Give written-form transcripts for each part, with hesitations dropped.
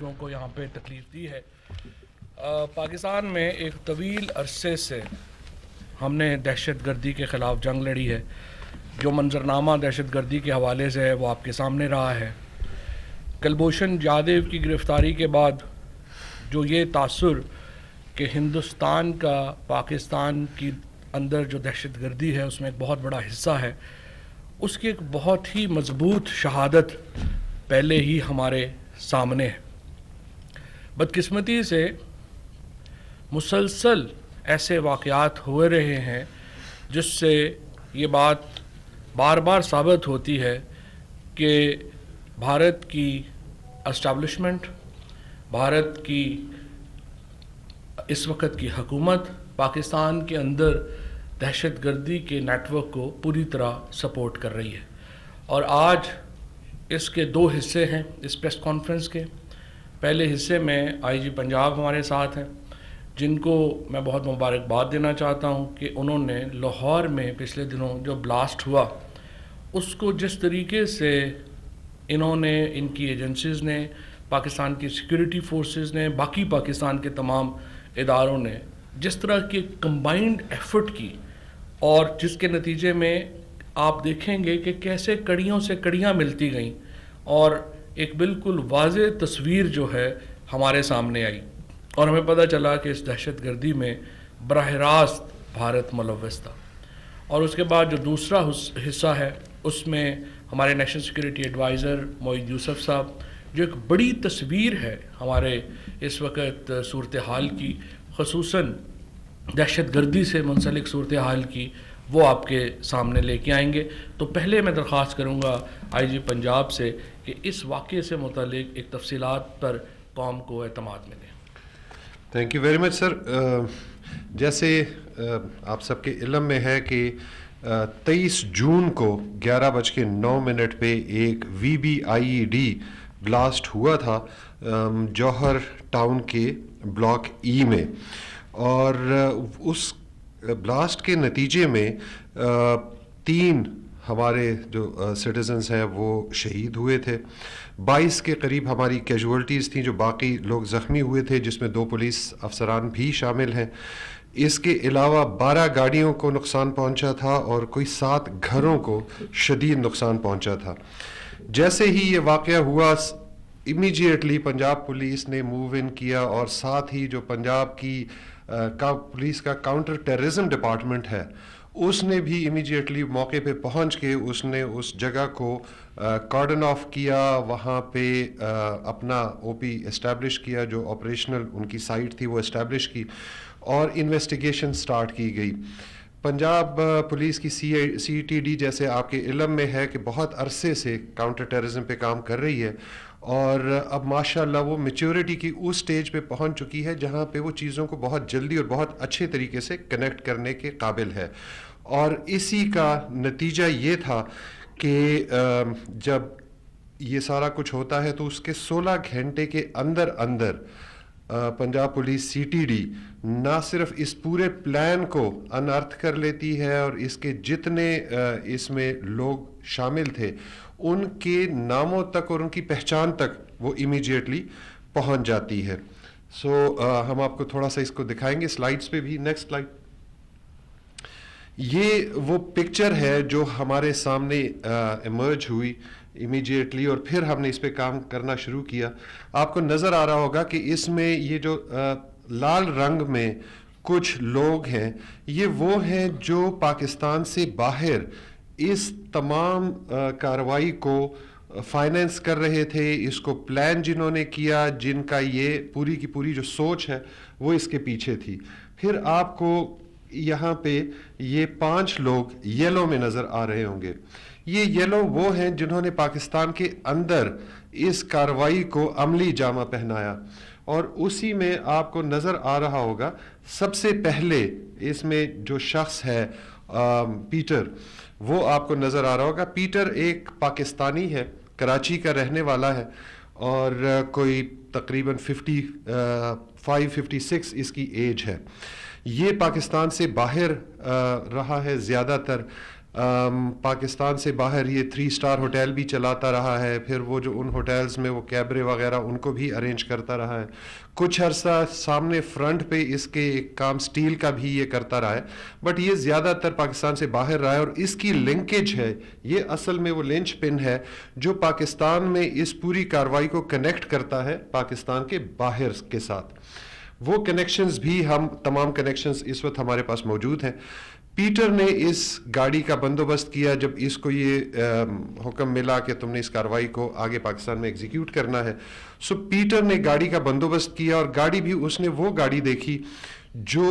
دوسروں کو یہاں پہ تکلیف دی ہے. پاکستان میں ایک طویل عرصے سے ہم نے دہشت گردی کے خلاف جنگ لڑی ہے. جو منظرنامہ دہشت گردی کے حوالے سے ہے وہ آپ کے سامنے رہا ہے. کلبھوشن جادیو کی گرفتاری کے بعد جو یہ تاثر کہ ہندوستان کا پاکستان کی اندر جو دہشت گردی ہے اس میں ایک بہت بڑا حصہ ہے، اس کی ایک بہت ہی مضبوط شہادت پہلے ہی ہمارے سامنے ہے. بدقسمتی سے مسلسل ایسے واقعات ہوئے رہے ہیں جس سے یہ بات بار بار ثابت ہوتی ہے کہ بھارت کی اسٹیبلشمنٹ، بھارت کی اس وقت کی حکومت پاکستان کے اندر دہشت گردی کے نیٹ ورک کو پوری طرح سپورٹ کر رہی ہے. اور آج اس کے دو حصے ہیں اس پریس کانفرنس کے. پہلے حصے میں آئی جی پنجاب ہمارے ساتھ ہیں، جن کو میں بہت مبارکباد دینا چاہتا ہوں کہ انہوں نے لاہور میں پچھلے دنوں جو بلاسٹ ہوا اس کو جس طریقے سے انہوں نے، ان کی ایجنسیز نے، پاکستان کی سیکورٹی فورسز نے، باقی پاکستان کے تمام اداروں نے جس طرح کی کمبائنڈ ایفرٹ کی، اور جس کے نتیجے میں آپ دیکھیں گے کہ کیسے کڑیوں سے کڑیاں ملتی گئیں اور ایک بالکل واضح تصویر جو ہے ہمارے سامنے آئی، اور ہمیں پتہ چلا کہ اس دہشت گردی میں براہ راست بھارت ملوث تھا. اور اس کے بعد جو دوسرا حصہ ہے اس میں ہمارے نیشنل سیکورٹی ایڈوائزر معید یوسف صاحب، جو ایک بڑی تصویر ہے ہمارے اس وقت صورتحال کی، خصوصاً دہشت گردی سے منسلک صورتحال کی، وہ آپ کے سامنے لے کے آئیں گے. تو پہلے میں درخواست کروں گا آئی جی پنجاب سے کہ اس واقعے سے متعلق ایک تفصیلات پر قوم کو اعتماد میں دیں. تھینک یو ویری مچ سر. جیسے آپ سب کے علم میں ہے کہ 23 جون کو 11:09 پہ ایک VBIED بلاسٹ ہوا تھا جوہر ٹاؤن کے بلاک ای میں، اور اس بلاسٹ کے نتیجے میں 3 ہمارے جو سٹیزنز ہیں وہ شہید ہوئے تھے. 22 کے قریب ہماری کیجولٹیز تھیں، جو باقی لوگ زخمی ہوئے تھے، جس میں 2 پولیس افسران بھی شامل ہیں. اس کے علاوہ 12 گاڑیوں کو نقصان پہنچا تھا اور کوئی 7 گھروں کو شدید نقصان پہنچا تھا. جیسے ہی یہ واقعہ ہوا امیجیٹلی پنجاب پولیس نے موو ان کیا، اور ساتھ ہی جو پنجاب کی پولیس کا کاؤنٹر ٹیررزم ڈپارٹمنٹ ہے اس نے بھی امیجیٹلی موقع پہ پہنچ کے اس نے اس جگہ کو کارڈن آف کیا، وہاں پہ اپنا او پی اسٹیبلش کیا، جو آپریشنل ان کی سائٹ تھی وہ اسٹیبلش کی، اور انویسٹیگیشن سٹارٹ کی گئی. پنجاب پولیس کی CTD جیسے آپ کے علم میں ہے کہ بہت عرصے سے کاؤنٹر ٹیررزم پہ کام کر رہی ہے، اور اب ماشاءاللہ وہ میچورٹی کی اس سٹیج پہ پہنچ چکی ہے جہاں پہ وہ چیزوں کو بہت جلدی اور بہت اچھے طریقے سے کنیکٹ کرنے کے قابل ہے. اور اسی کا نتیجہ یہ تھا کہ جب یہ سارا کچھ ہوتا ہے تو اس کے 16 گھنٹے کے اندر پنجاب پولیس CTD نہ صرف اس پورے پلان کو انارتھ کر لیتی ہے، اور اس کے جتنے اس میں لوگ شامل تھے ان کے ناموں تک اور ان کی پہچان تک وہ امیجیٹلی پہنچ جاتی ہے. ہم آپ کو تھوڑا سا اس کو دکھائیں گے سلائیڈز پہ بھی. Next slide. یہ وہ پکچر ہے جو ہمارے سامنے ایمرج ہوئی امیجیٹلی، اور پھر ہم نے اس پہ کام کرنا شروع کیا. آپ کو نظر آ رہا ہوگا کہ اس میں یہ جو لال رنگ میں کچھ لوگ ہیں، یہ وہ ہیں جو پاکستان سے باہر اس تمام کارروائی کو فائنینس کر رہے تھے، اس کو پلان جنہوں نے کیا، جن کا یہ پوری کی پوری جو سوچ ہے وہ اس کے پیچھے تھی. پھر آپ کو یہاں پہ یہ 5 لوگ یلو میں نظر آ رہے ہوں گے. یہ یلو وہ ہیں جنہوں نے پاکستان کے اندر اس کارروائی کو عملی جامہ پہنایا، اور اسی میں آپ کو نظر آ رہا ہوگا سب سے پہلے اس میں جو شخص ہے پیٹر، وہ آپ کو نظر آ رہا ہوگا. پیٹر ایک پاکستانی ہے، کراچی کا رہنے والا ہے، اور کوئی تقریباً 55-56 اس کی ایج ہے. یہ پاکستان سے باہر رہا ہے زیادہ تر. پاکستان سے باہر یہ 3 اسٹار ہوٹل بھی چلاتا رہا ہے, پھر وہ جو ان ہوٹلز میں وہ کیبرے وغیرہ ان کو بھی ارینج کرتا رہا ہے. کچھ عرصہ سامنے فرنٹ پہ اس کے ایک کام سٹیل کا بھی یہ کرتا رہا ہے, بٹ یہ زیادہ تر پاکستان سے باہر رہا ہے, اور اس کی لنکیج ہے, یہ اصل میں وہ لنچ پن ہے جو پاکستان میں اس پوری کارروائی کو کنیکٹ کرتا ہے پاکستان کے باہر کے ساتھ. وہ کنیکشنز بھی ہم تمام کنیکشنز اس وقت ہمارے پاس موجود ہیں. پیٹر نے اس گاڑی کا بندوبست کیا جب اس کو یہ حکم ملا کہ تم نے اس کارروائی کو آگے پاکستان میں ایگزیکیوٹ کرنا ہے. سو پیٹر نے گاڑی کا بندوبست کیا, اور گاڑی بھی اس نے وہ گاڑی دیکھی جو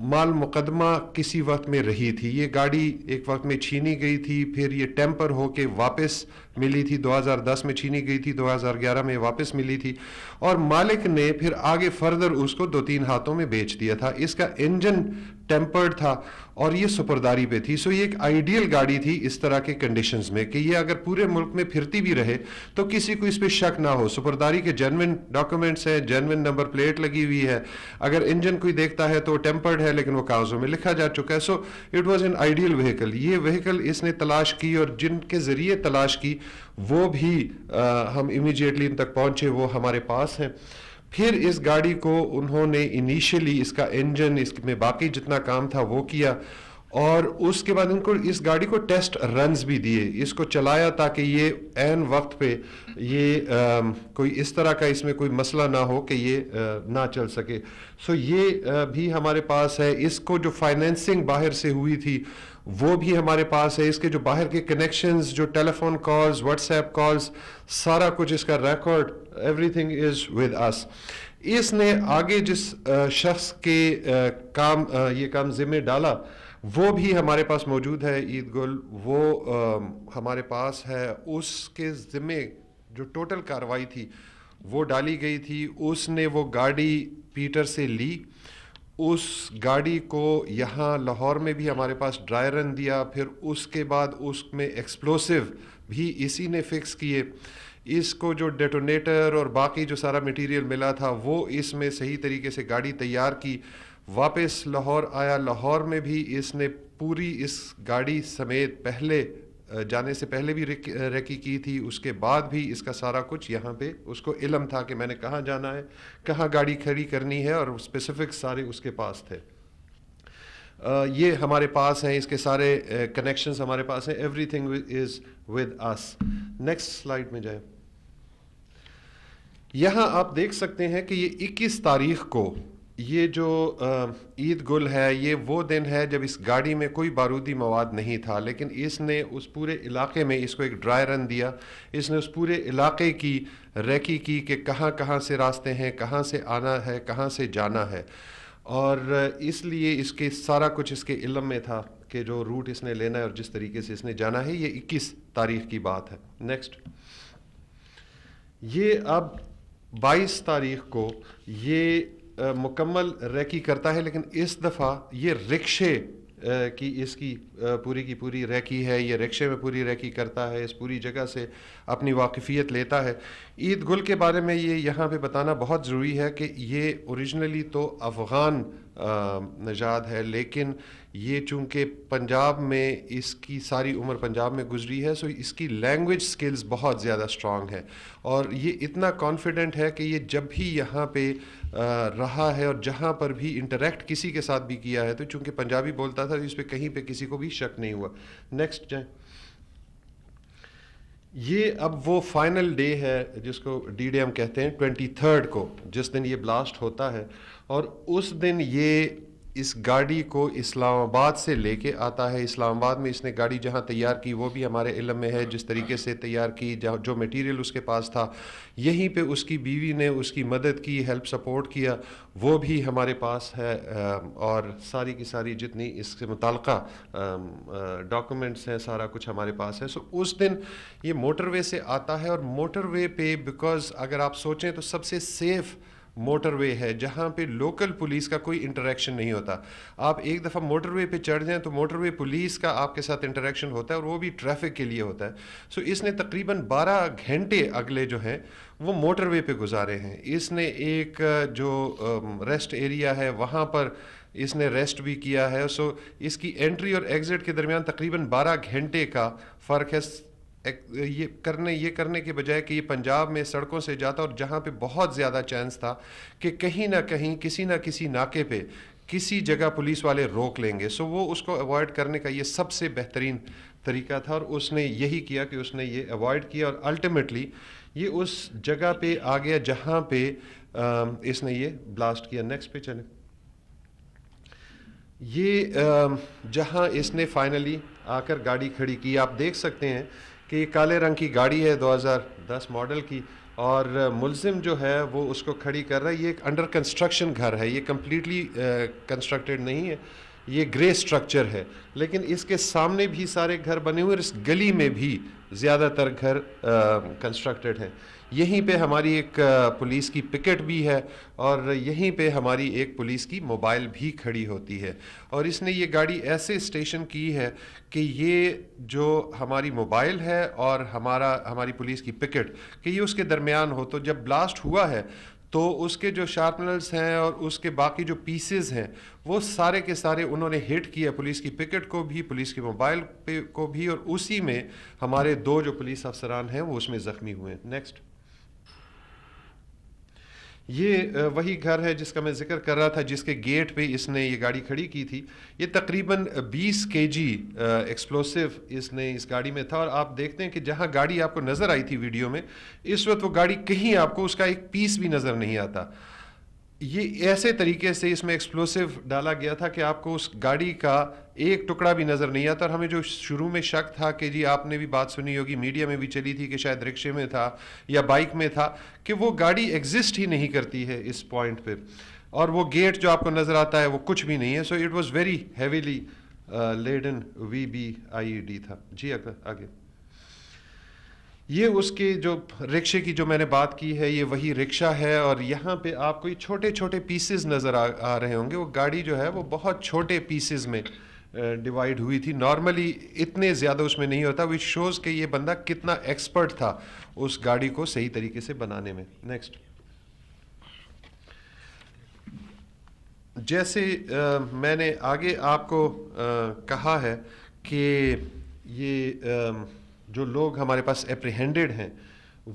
مال مقدمہ کسی وقت میں رہی تھی. یہ گاڑی ایک وقت میں چھینی گئی تھی, پھر یہ ٹیمپر ہو کے واپس ملی تھی, 2010 میں چھینی گئی تھی, 2011 میں واپس ملی تھی, اور مالک نے پھر آگے فردر اس کو 2-3 ہاتھوں میں بیچ دیا تھا. اس کا انجن ٹیمپرڈ تھا اور یہ سپرداری پہ تھی. سو یہ ایک آئیڈیل گاڑی تھی اس طرح کے کنڈیشنز میں کہ یہ اگر پورے ملک میں پھرتی بھی رہے تو کسی کو اس پہ شک نہ ہو. سپرداری کے جینوئن ڈاکومنٹس ہیں, جینوئن نمبر پلیٹ لگی ہوئی ہے, اگر انجن کوئی دیکھتا ہے تو وہ ٹیمپرڈ ہے لیکن وہ کاغذوں میں لکھا جا چکا ہے. So it was an ideal vehicle. یہ وہیکل اس نے تلاش کی, اور جن کے ذریعے تلاش کی وہ بھی ہم امیجیٹلی ان تک پہنچے, وہ ہمارے پاس ہیں. پھر اس گاڑی کو انہوں نے انیشیلی اس کا انجن, اس میں باقی جتنا کام تھا وہ کیا, اور اس کے بعد ان کو اس گاڑی کو ٹیسٹ رنز بھی دیے, اس کو چلایا تاکہ یہ عین وقت پہ یہ کوئی اس طرح کا اس میں کوئی مسئلہ نہ ہو کہ یہ نہ چل سکے. سو یہ بھی ہمارے پاس ہے. اس کو جو فائنینسنگ باہر سے ہوئی تھی وہ بھی ہمارے پاس ہے. اس کے جو باہر کے کنیکشنز, جو telephone calls, WhatsApp calls, سارا کچھ اس کا record, everything is with us. اس نے آگے جس شخص کے یہ کام ذمہ ڈالا وہ بھی ہمارے پاس موجود ہے, عید گل, وہ ہمارے پاس ہے. اس کے ذمہ جو ٹوٹل کارروائی تھی وہ ڈالی گئی تھی. اس نے وہ گاڑی پیٹر سے لی, اس گاڑی کو یہاں لاہور میں بھی ہمارے پاس ڈرائی رن دیا, پھر اس کے بعد اس میں ایکسپلوسیو بھی اسی نے فکس کیے. اس کو جو ڈیٹونیٹر اور باقی جو سارا میٹیریل ملا تھا وہ اس میں صحیح طریقے سے گاڑی تیار کی, واپس لاہور آیا. لاہور میں بھی اس نے پوری اس گاڑی سمیت پہلے جانے سے پہلے بھی ریکی کی تھی, اس کے بعد بھی اس کا سارا کچھ یہاں پہ اس کو علم تھا کہ میں نے کہاں جانا ہے, کہاں گاڑی کھڑی کرنی ہے, اور اسپیسیفک سارے اس کے پاس تھے. یہ ہمارے پاس ہیں, اس کے سارے کنیکشنز ہمارے پاس ہیں. Everything is with us. Next slide میں جائیں. یہاں آپ دیکھ سکتے ہیں کہ یہ 21 تاریخ کو یہ جو عید گل ہے یہ وہ دن ہے جب اس گاڑی میں کوئی بارودی مواد نہیں تھا, لیکن اس نے اس پورے علاقے میں اس کو ایک ڈرائی رن دیا. اس نے اس پورے علاقے کی ریکی کی کہ کہاں کہاں سے راستے ہیں, کہاں سے آنا ہے, کہاں سے جانا ہے, اور اس لیے اس کے سارا کچھ اس کے علم میں تھا کہ جو روٹ اس نے لینا ہے اور جس طریقے سے اس نے جانا ہے. یہ 21 تاریخ کی بات ہے. نیکسٹ. یہ اب 22 تاریخ کو یہ مکمل ریکی کرتا ہے, لیکن اس دفعہ یہ رکشے کی اس کی پوری ریکی ہے. یہ رکشے میں پوری ریکی کرتا ہے, اس پوری جگہ سے اپنی واقفیت لیتا ہے. عید گل کے بارے میں یہ یہاں پہ بتانا بہت ضروری ہے کہ یہ اوریجنلی تو افغان نژاد ہے, لیکن یہ چونکہ پنجاب میں اس کی ساری عمر پنجاب میں گزری ہے, سو اس کی لینگویج سکلز بہت زیادہ اسٹرانگ ہے, اور یہ اتنا کانفیڈنٹ ہے کہ یہ جب بھی یہاں پہ رہا ہے اور جہاں پر بھی انٹریکٹ کسی کے ساتھ بھی کیا ہے تو چونکہ پنجابی بولتا تھا اس پہ کہیں پہ کسی کو بھی شک نہیں ہوا. نیکسٹ جائیں. یہ اب وہ فائنل ڈے ہے جس کو ڈی ڈے ہم کہتے ہیں, 23 کو, جس دن یہ بلاسٹ ہوتا ہے, اور اس دن یہ اس گاڑی کو اسلام آباد سے لے کے آتا ہے. اسلام آباد میں اس نے گاڑی جہاں تیار کی وہ بھی ہمارے علم میں ہے, جس طریقے سے تیار کی, جو میٹیریل اس کے پاس تھا یہیں پہ اس کی بیوی نے اس کی مدد کی, ہیلپ سپورٹ کیا, وہ بھی ہمارے پاس ہے, اور ساری کی ساری جتنی اس سے متعلقہ ڈاکومنٹس ہیں سارا کچھ ہمارے پاس ہے. سو اس دن یہ موٹر وے سے آتا ہے, اور موٹر وے پہ بیکاز اگر آپ سوچیں تو سب سے سیف موٹر وے ہے جہاں پہ لوکل پولیس کا کوئی انٹریکشن نہیں ہوتا. آپ ایک دفعہ موٹر وے پہ چڑھ جائیں تو موٹر وے پولیس کا آپ کے ساتھ انٹریکشن ہوتا ہے اور وہ بھی ٹریفک کے لیے ہوتا ہے. سو اس نے تقریباً 12 گھنٹے اگلے جو ہیں وہ موٹر وے پہ گزارے ہیں. اس نے ایک جو ریسٹ ایریا ہے وہاں پر اس نے ریسٹ بھی کیا ہے. سو اس کی انٹری اور ایگزٹ کے درمیان تقریباً 12 گھنٹے کا فرق ہے. یہ کرنے کے بجائے کہ یہ پنجاب میں سڑکوں سے جاتا اور جہاں پہ بہت زیادہ چانس تھا کہ کہیں نہ کہیں کسی نہ کسی ناکے پہ کسی جگہ پولیس والے روک لیں گے, سو وہ اس کو اوائڈ کرنے کا یہ سب سے بہترین طریقہ تھا اور اس نے یہی کیا کہ اس نے یہ اوائڈ کیا اور الٹیمیٹلی یہ اس جگہ پہ آ گیا جہاں پہ اس نے یہ بلاسٹ کیا. نیکسٹ پہ چلیں. یہ جہاں اس نے فائنلی آ کر گاڑی کھڑی کی, آپ دیکھ سکتے ہیں کہ یہ کالے رنگ کی گاڑی ہے 2010 ماڈل کی, اور ملزم جو ہے وہ اس کو کھڑی کر رہا ہے. یہ ایک انڈر کنسٹرکشن گھر ہے, یہ کمپلیٹلی کنسٹرکٹڈ نہیں ہے, یہ گرے سٹرکچر ہے, لیکن اس کے سامنے بھی سارے گھر بنے ہوئے اور اس گلی میں بھی زیادہ تر گھر کنسٹرکٹڈ ہیں. یہیں پہ ہماری ایک پولیس کی پکٹ بھی ہے اور یہیں پہ ہماری ایک پولیس کی موبائل بھی کھڑی ہوتی ہے. اور اس نے یہ گاڑی ایسے اسٹیشن کی ہے کہ یہ جو ہماری موبائل ہے اور ہماری پولیس کی پکٹ کہ یہ اس کے درمیان ہو. تو جب بلاسٹ ہوا ہے تو اس کے جو شارپنرز ہیں اور اس کے باقی جو پیسز ہیں وہ سارے کے سارے انہوں نے ہٹ کیا, پولیس کی پکٹ کو بھی, پولیس کی موبائل کو بھی, اور اسی میں ہمارے 2 جو پولیس افسران ہیں وہ اس میں زخمی ہوئے ہیں. نیکسٹ. یہ وہی گھر ہے جس کا میں ذکر کر رہا تھا جس کے گیٹ پہ اس نے یہ گاڑی کھڑی کی تھی. یہ تقریباً 20 kg ایکسپلوسیو اس نے اس گاڑی میں تھا, اور آپ دیکھتے ہیں کہ جہاں گاڑی آپ کو نظر آئی تھی ویڈیو میں اس وقت وہ گاڑی کہیں آپ کو اس کا ایک پیس بھی نظر نہیں آتا. یہ ایسے طریقے سے اس میں ایکسپلوسیو ڈالا گیا تھا کہ آپ کو اس گاڑی کا ایک ٹکڑا بھی نظر نہیں آتا. اور ہمیں جو شروع میں شک تھا کہ جی آپ نے بھی بات سنی ہوگی, میڈیا میں بھی چلی تھی کہ شاید رکشے میں تھا یا بائک میں تھا, کہ وہ گاڑی ایگزسٹ ہی نہیں کرتی ہے اس پوائنٹ پہ, اور وہ گیٹ جو آپ کو نظر آتا ہے وہ کچھ بھی نہیں ہے. So it was very heavily laden VBIED تھا. جی آگے. یہ اس کے جو رکشے کی جو میں نے بات کی ہے یہ وہی رکشہ ہے, اور یہاں پہ آپ کو یہ چھوٹے چھوٹے پیسز نظر آ رہے ہوں گے. وہ گاڑی جو ہے وہ بہت چھوٹے پیسز میں ڈیوائیڈ ہوئی تھی. نارملی اتنے زیادہ اس میں نہیں ہوتا, وچ شوز کہ یہ بندہ کتنا ایکسپرٹ تھا اس گاڑی کو صحیح طریقے سے بنانے میں. نیکسٹ. جیسے میں نے آگے آپ کو کہا ہے کہ یہ جو لوگ ہمارے پاس اپریہینڈڈ ہیں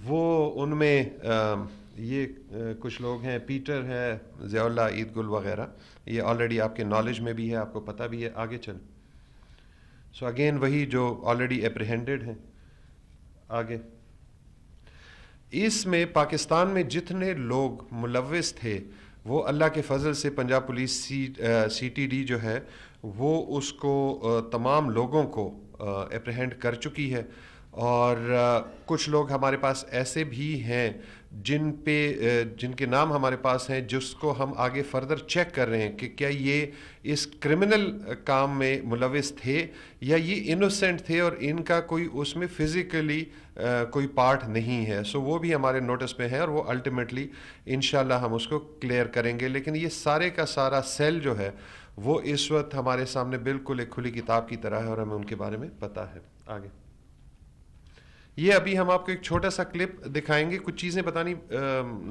وہ ان میں یہ کچھ لوگ ہیں, پیٹر ہے, ضیاء اللہ, عید گل وغیرہ, یہ آلریڈی آپ کے نالج میں بھی ہے, آپ کو پتہ بھی ہے. آگے چلیں. سو اگین وہی جو آلریڈی اپریہینڈڈ ہیں. آگے. اس میں پاکستان میں جتنے لوگ ملوث تھے وہ اللہ کے فضل سے پنجاب پولیس CTD جو ہے وہ اس کو تمام لوگوں کو اپریہینڈ کر چکی ہے. اور کچھ لوگ ہمارے پاس ایسے بھی ہیں جن کے نام ہمارے پاس ہیں, جس کو ہم آگے فردر چیک کر رہے ہیں کہ کیا یہ اس کرمنل کام میں ملوث تھے یا یہ انوسینٹ تھے اور ان کا کوئی اس میں فزیکلی کوئی پارٹ نہیں ہے. سو وہ بھی ہمارے نوٹس پہ ہیں اور وہ الٹیمیٹلی انشاءاللہ ہم اس کو کلیئر کریں گے. لیکن یہ سارے کا سارا سیل جو ہے وہ اس وقت ہمارے سامنے بالکل ایک کھلی کتاب کی طرح ہے اور ہمیں ان کے بارے میں پتہ ہے. آگے. یہ ابھی ہم آپ کو ایک چھوٹا سا کلپ دکھائیں گے. کچھ چیزیں بتانی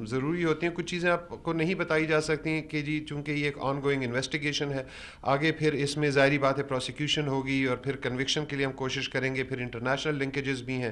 ضروری ہوتی ہیں, کچھ چیزیں آپ کو نہیں بتائی جا سکتی ہیں کہ جی چونکہ یہ ایک آن گوئنگ انویسٹیگیشن ہے. آگے پھر اس میں ظاہری بات ہے پروسیکیوشن ہوگی اور پھر کنوکشن کے لیے ہم کوشش کریں گے, پھر انٹرنیشنل لنکیجز بھی ہیں.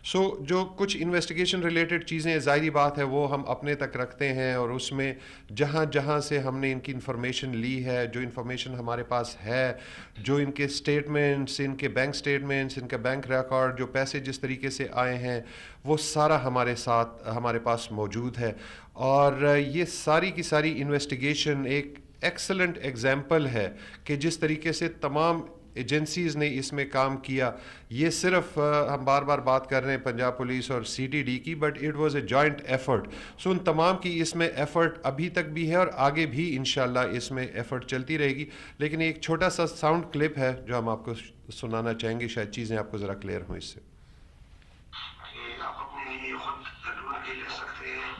سو جو کچھ انویسٹیگیشن ریلیٹڈ چیزیں ظاہری بات ہے وہ ہم اپنے تک رکھتے ہیں, اور اس میں جہاں سے ہم نے ان کی انفارمیشن لی ہے, جو انفارمیشن ہمارے پاس ہے, جو ان کے اسٹیٹمنٹس, ان کے بینک اسٹیٹمنٹس, ان کا بینک ریکارڈ, جو پیسے جس طریقے سے آئے ہیں وہ سارا ہمارے پاس موجود ہے. اور یہ ساری کی ساری انویسٹیگیشن ایک ایکسلنٹ ایگزامپل ہے کہ جس طریقے سے تمام ایجنسیز نے اس میں کام کیا. یہ صرف ہم بار بار بات کر رہے ہیں پنجاب پولیس اور CTD کی, but it was a joint effort. So ان تمام کی اس میں ایفرٹ ابھی تک بھی ہے اور آگے بھی انشاءاللہ اس میں ایفرٹ چلتی رہے گی. لیکن ایک چھوٹا سا ساؤنڈ کلپ ہے جو ہم آپ کو سنانا چاہیں گے, شاید چیزیں آپ کو ذرا کلیئر ہوں اس سے. آپ اپنے لیے خود ڈھونڈ کے لے سکتے ہیں,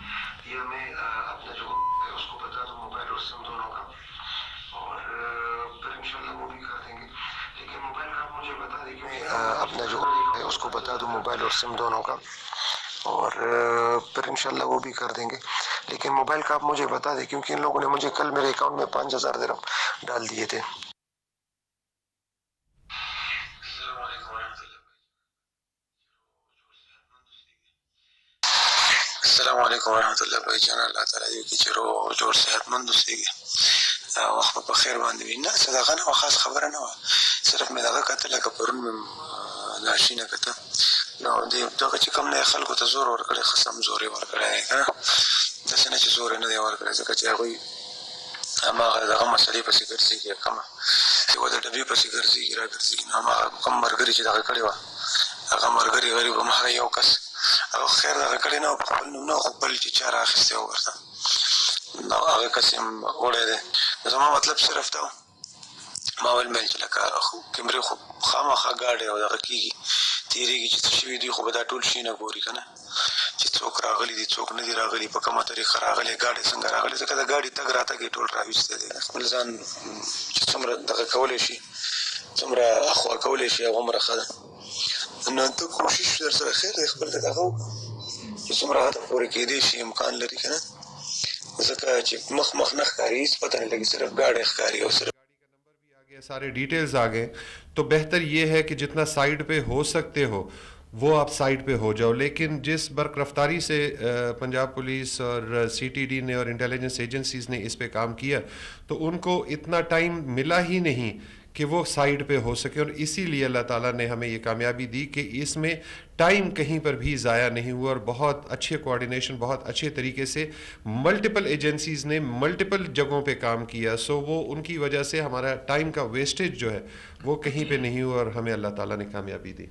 یہ ہمیں اپنا جو اس کو بتا دوں موبائل اور سم دونوں کا، اور پھر انشاءاللہ وہ بھی کر دیں گے. لیکن موبائل کا آپ مجھے بتا دیں، کیونکہ ان لوگوں نے مجھے کل میرے اکاؤنٹ میں 5000 درہم ڈال دیے تھے. السلام علیکم ورحمۃ اللہ بھائی جان. اللہ تعالیٰ دې وکړي چې روغ جوړ صحت مند اوسېږي، وخت په خیر باندې وي. نه صدقه نه وه، خاص خبره نه وه، صرف مې دغه کته لکه پرون مې لاشینه کته، نو دغه چې کوم نه خلکو ته زور ورکړی، خصم زور یې ورکړی دی که نه، داسې نه چې زور یې نه دی ورکړی، ځکه چې هغوی هماغه دغه مسلې پسې ګرځېږي، کومه یوه د ډبې پسې ګرځېږي را ګرځېږي، نو هماغه کوم ملګري چې دغه کړې وه، هغه ملګري غریب هماغه یو کس هغه خیر دغه کړی نه و، په خپل نوم نه، خو بل چې چا رااخیستی و ورته، نو هغه کس یې وړی دی. زما مطلب صرف دا و، ما ویل مې چې لکه کیمرې خو خامخا ګاډی او دغه کېږي، تېرېږي چې څه شوي دي، خو به دا ټول شي نه ګوري که نه، چې څوک راغلي دي څوک نه دي راغلي، په کومه طریقه راغلی، ګاډی څنګه راغلی، ځکه د ګاډي تګ راتګ یې ټول راویستی دی. خپل ځان چې څومره دغه کولی شي، څومره اخوا کولی شي، هغومره ښه ده. نو ته کوشش در سره خیر دی، خپل ته دغه وکړه چې څومره هغه ته پورې کېدی شي، امکان لري که نه، ځکه چې مخ نه ښکاري، هېڅ پته نه لګي، صرف ګاډی ښکاري او صرف سارے ڈیٹیلز آ گئے. تو بہتر یہ ہے کہ جتنا سائٹ پہ ہو سکتے ہو وہ آپ سائٹ پہ ہو جاؤ. لیکن جس برق رفتاری سے پنجاب پولیس اور سی ٹی ڈی نے اور انٹیلیجنس ایجنسیز نے اس پہ کام کیا، تو ان کو اتنا ٹائم ملا ہی نہیں کہ وہ سائٹ پہ ہو سکے، اور اسی لیے اللہ تعالیٰ نے ہمیں یہ کامیابی دی کہ اس میں ٹائم کہیں پر بھی ضائع نہیں ہوا، اور بہت اچھے کوارڈینیشن، بہت اچھے طریقے سے ملٹیپل ایجنسیز نے ملٹیپل جگہوں پہ کام کیا. سو وہ ان کی وجہ سے ہمارا ٹائم کا ویسٹیج جو ہے وہ کہیں پہ نہیں ہوا، اور ہمیں اللہ تعالیٰ نے کامیابی دی.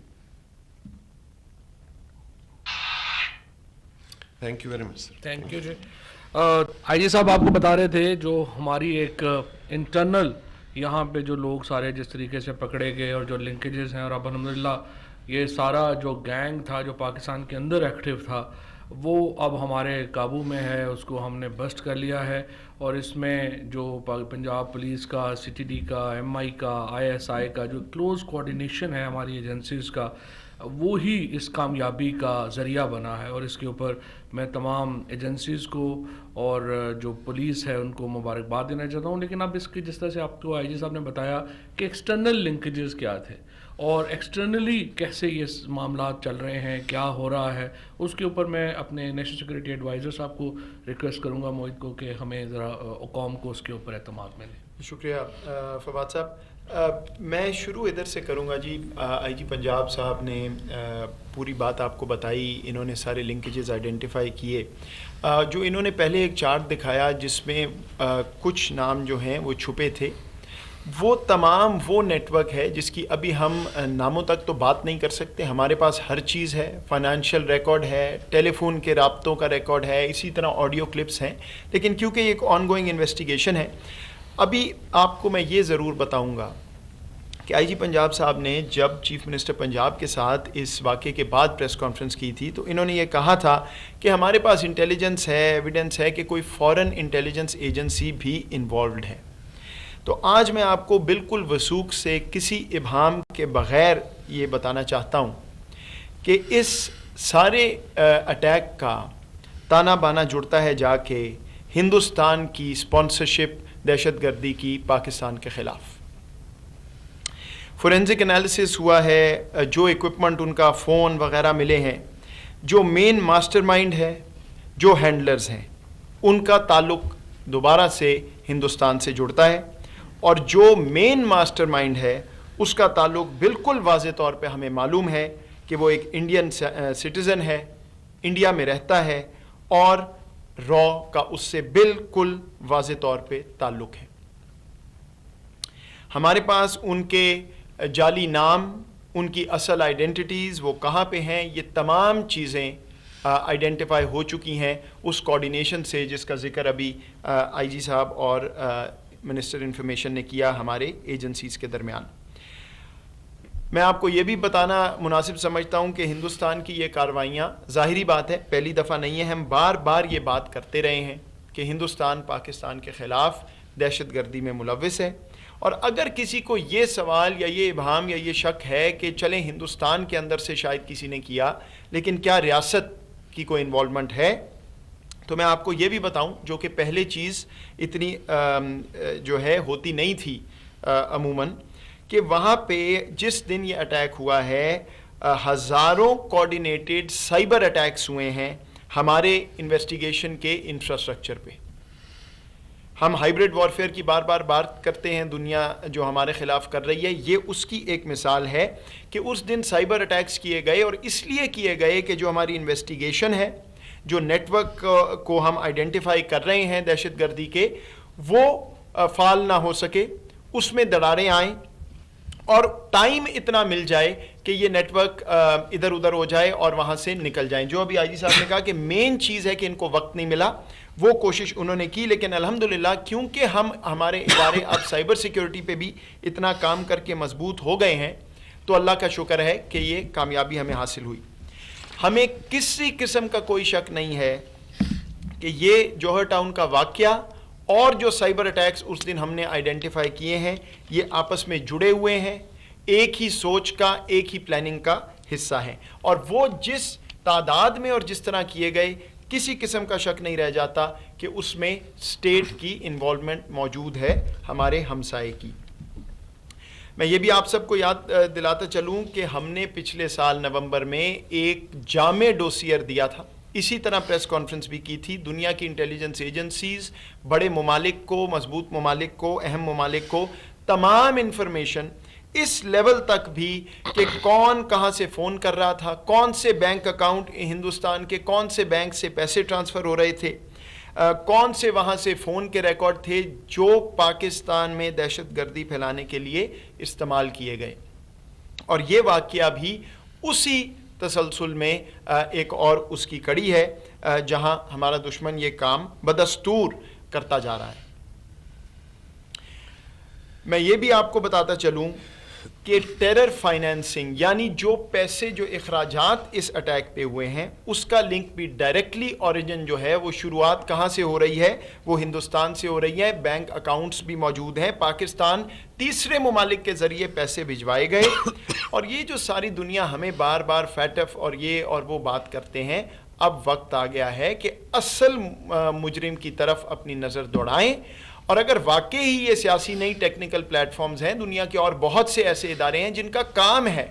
Thank you very much sir. Thank you ji. I G صاحب آپ کو بتا رہے تھے جو ہماری ایک انٹرنل یہاں پہ جو لوگ سارے جس طریقے سے پکڑے گئے اور جو لنکیجز ہیں، اور اب الحمدللہ یہ سارا جو گینگ تھا جو پاکستان کے اندر ایکٹیو تھا وہ اب ہمارے قابو میں ہے، اس کو ہم نے بسٹ کر لیا ہے. اور اس میں جو پنجاب پولیس کا، سی ٹی ڈی کا، ایم آئی کا، آئی ایس آئی کا جو کلوز کوارڈینیشن ہے ہماری ایجنسیز کا، وہی اس کامیابی کا ذریعہ بنا ہے. اور اس کے اوپر میں تمام ایجنسیز کو اور جو پولیس ہے ان کو مبارکباد دینا چاہتا ہوں. لیکن اب اس کی جس طرح سے آپ کو آئی جی صاحب نے بتایا کہ ایکسٹرنل لنکیجز کیا تھے اور ایکسٹرنلی کیسے یہ معاملات چل رہے ہیں، کیا ہو رہا ہے، اس کے اوپر میں اپنے نیشنل سیکورٹی ایڈوائزر صاحب کو ریکویسٹ کروں گا، موہد کو، کہ ہمیں ذرا قوم کو اس کے اوپر اعتماد ملے. شکریہ فواد صاحب. میں شروع ادھر سے کروں گا جی. آئی جی پنجاب صاحب نے پوری بات آپ کو بتائی، انہوں نے سارے لنکیجز آئیڈینٹیفائی کیے. جو انہوں نے پہلے ایک چارٹ دکھایا جس میں کچھ نام جو ہیں وہ چھپے تھے، وہ تمام وہ نیٹ ورک ہے جس کی ابھی ہم ناموں تک تو بات نہیں کر سکتے. ہمارے پاس ہر چیز ہے، فائنانشیل ریکارڈ ہے، ٹیلی فون کے رابطوں کا ریکارڈ ہے، اسی طرح آڈیو کلپس ہیں. لیکن کیونکہ یہ ایک آن گوئنگ انویسٹیگیشن ہے، ابھی آپ کو میں یہ ضرور بتاؤں گا کہ آئی جی پنجاب صاحب نے جب چیف منسٹر پنجاب کے ساتھ اس واقعے کے بعد پریس کانفرنس کی تھی تو انہوں نے یہ کہا تھا کہ ہمارے پاس انٹیلیجنس ہے، ایویڈنس ہے کہ کوئی فورن انٹیلیجنس ایجنسی بھی انوالوڈ ہے. تو آج میں آپ کو بالکل وثوق سے کسی ابہام کے بغیر یہ بتانا چاہتا ہوں کہ اس سارے اٹیک کا تانا بانا جڑتا ہے جا کے ہندوستان کی اسپانسرشپ دہشت گردی کی پاکستان کے خلاف. فورینزک انالیسس ہوا ہے، جو ایکوپمنٹ ان کا فون وغیرہ ملے ہیں، جو مین ماسٹر مائنڈ ہے، جو ہینڈلرز ہیں، ان کا تعلق دوبارہ سے ہندوستان سے جڑتا ہے، اور جو مین ماسٹر مائنڈ ہے اس کا تعلق بالکل واضح طور پہ ہمیں معلوم ہے کہ وہ ایک انڈین سٹیزن ہے، انڈیا میں رہتا ہے، اور را کا اس سے بالکل واضح طور پہ تعلق ہے. ہمارے پاس ان کے جعلی نام، ان کی اصل آئیڈینٹیٹیز، وہ کہاں پہ ہیں، یہ تمام چیزیں آئیڈینٹیفائی ہو چکی ہیں اس کوارڈینیشن سے جس کا ذکر ابھی آئی جی صاحب اور منسٹر انفارمیشن نے کیا ہمارے ایجنسیز کے درمیان. میں آپ کو یہ بھی بتانا مناسب سمجھتا ہوں کہ ہندوستان کی یہ کارروائیاں، ظاہری بات ہے پہلی دفعہ نہیں ہے، ہم بار بار یہ بات کرتے رہے ہیں کہ ہندوستان پاکستان کے خلاف دہشت گردی میں ملوث ہے، اور اگر کسی کو یہ سوال یا یہ ابہام یا یہ شک ہے کہ چلیں ہندوستان کے اندر سے شاید کسی نے کیا لیکن کیا ریاست کی کوئی انوالومنٹ ہے، تو میں آپ کو یہ بھی بتاؤں، جو کہ پہلے چیز اتنی جو ہے ہوتی نہیں تھی عموماً، کہ وہاں پہ جس دن یہ اٹیک ہوا ہے ہزاروں کوآرڈینیٹڈ سائبر اٹیکس ہوئے ہیں ہمارے انویسٹیگیشن کے انفراسٹرکچر پہ. ہم ہائبرڈ وارفیئر کی بار بار بات کرتے ہیں، دنیا جو ہمارے خلاف کر رہی ہے، یہ اس کی ایک مثال ہے کہ اس دن سائبر اٹیکس کیے گئے، اور اس لیے کیے گئے کہ جو ہماری انویسٹیگیشن ہے، جو نیٹ ورک کو ہم آئیڈینٹیفائی کر رہے ہیں دہشت گردی کے، وہ فعال نہ ہو سکے، اس میں دراڑیں آئیں اور ٹائم اتنا مل جائے کہ یہ نیٹ ورک ادھر ادھر ہو جائے اور وہاں سے نکل جائیں. جو ابھی آئی جی صاحب نے کہا کہ مین چیز ہے کہ ان کو وقت نہیں ملا، وہ کوشش انہوں نے کی، لیکن الحمدللہ کیونکہ ہمارے ادارے اب سائبر سیکیورٹی پہ بھی اتنا کام کر کے مضبوط ہو گئے ہیں، تو اللہ کا شکر ہے کہ یہ کامیابی ہمیں حاصل ہوئی. ہمیں کسی قسم کا کوئی شک نہیں ہے کہ یہ جوہر ٹاؤن کا واقعہ اور جو سائبر اٹیکس اس دن ہم نے آئیڈینٹیفائی کیے ہیں، یہ آپس میں جڑے ہوئے ہیں، ایک ہی سوچ کا، ایک ہی پلاننگ کا حصہ ہیں، اور وہ جس تعداد میں اور جس طرح کیے گئے، کسی قسم کا شک نہیں رہ جاتا کہ اس میں اسٹیٹ کی انوالومنٹ موجود ہے، ہمارے ہمسائے کی. میں یہ بھی آپ سب کو یاد دلاتا چلوں کہ ہم نے پچھلے سال نومبر میں ایک جامع ڈوسیئر دیا تھا، اسی طرح پریس کانفرنس بھی کی تھی. دنیا کی انٹیلیجنس ایجنسیز، بڑے ممالک کو، مضبوط ممالک کو، اہم ممالک کو تمام انفارمیشن اس لیول تک بھی کہ کون کہاں سے فون کر رہا تھا، کون سے بینک اکاؤنٹ ہندوستان کے کون سے بینک سے پیسے ٹرانسفر ہو رہے تھے، کون سے وہاں سے فون کے ریکارڈ تھے جو پاکستان میں دہشت گردی پھیلانے کے لیے استعمال کیے گئے. اور یہ واقعہ بھی اسی تسلسل میں ایک اور اس کی کڑی ہے جہاں ہمارا دشمن یہ کام بدستور کرتا جا رہا ہے. میں یہ بھی آپ کو بتاتا چلوں کہ ٹیرر فائنینسنگ، یعنی جو پیسے جو اخراجات اس اٹیک پہ ہوئے ہیں، اس کا لنک بھی ڈائریکٹلی اوریجن جو ہے وہ شروعات کہاں سے ہو رہی ہے، وہ ہندوستان سے ہو رہی ہے. بینک اکاؤنٹس بھی موجود ہیں، پاکستان تیسرے ممالک کے ذریعے پیسے بھجوائے گئے. اور یہ جو ساری دنیا ہمیں بار بار فیٹف اور یہ اور وہ بات کرتے ہیں، اب وقت آ گیا ہے کہ اصل مجرم کی طرف اپنی نظر دوڑائیں. اور اگر واقعی ہی یہ سیاسی نہیں ٹیکنیکل پلیٹ فارمز ہیں، دنیا کے اور بہت سے ایسے ادارے ہیں جن کا کام ہے